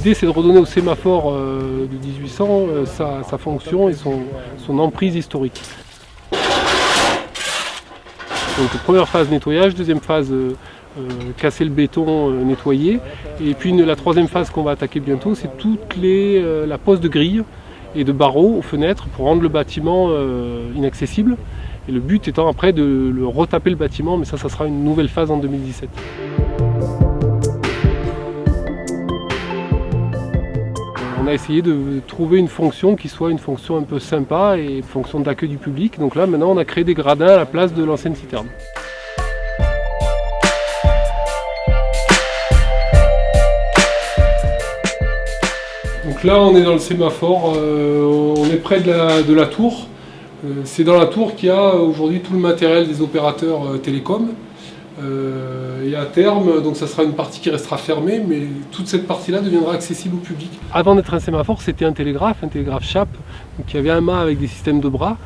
l'idée c'est de redonner au sémaphore de 1800 sa fonction et son emprise historique. Donc première phase nettoyage, deuxième phase casser le béton, nettoyer. Et puis la troisième phase qu'on va attaquer bientôt, c'est la pose de grilles et de barreaux aux fenêtres pour rendre le bâtiment inaccessible. Et le but étant après de le retaper le bâtiment, mais ça sera une nouvelle phase en 2017. On a essayé de trouver une fonction qui soit une fonction un peu sympa et une fonction d'accueil du public. Donc là maintenant on a créé des gradins à la place de l'ancienne citerne. Donc là on est dans le sémaphore, on est près de la tour. C'est dans la tour qu'il y a aujourd'hui tout le matériel des opérateurs télécoms. Et à terme, donc ça sera une partie qui restera fermée, mais toute cette partie-là deviendra accessible au public. Avant d'être un sémaphore, c'était un télégraphe Chap, qui avait un mât avec des systèmes de bras.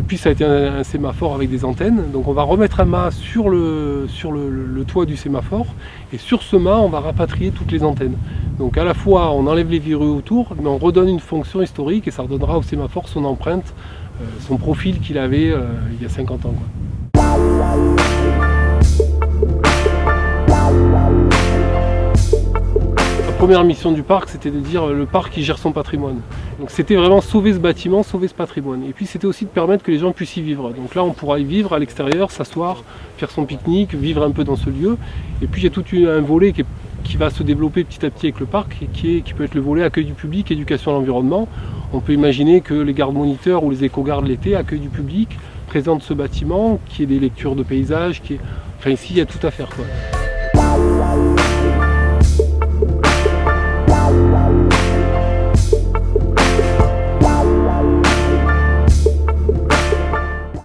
Puis ça a été un sémaphore avec des antennes. Donc on va remettre un mât sur le toit du sémaphore, et sur ce mât, on va rapatrier toutes les antennes. Donc à la fois, on enlève les verrues autour, mais on redonne une fonction historique, et ça redonnera au sémaphore son empreinte, son profil qu'il avait il y a 50 ans, quoi. La première mission du parc, c'était de dire le parc il gère son patrimoine. Donc c'était vraiment sauver ce bâtiment, sauver ce patrimoine. Et puis c'était aussi de permettre que les gens puissent y vivre. Donc là on pourra y vivre à l'extérieur, s'asseoir, faire son pique-nique, vivre un peu dans ce lieu. Et puis il y a tout un volet qui va se développer petit à petit avec le parc, et qui peut être le volet accueil du public, éducation à l'environnement. On peut imaginer que les gardes moniteurs ou les éco-gardes l'été accueillent du public, présentent ce bâtiment, qu'il y ait des lectures de paysages, enfin ici il y a tout à faire, quoi.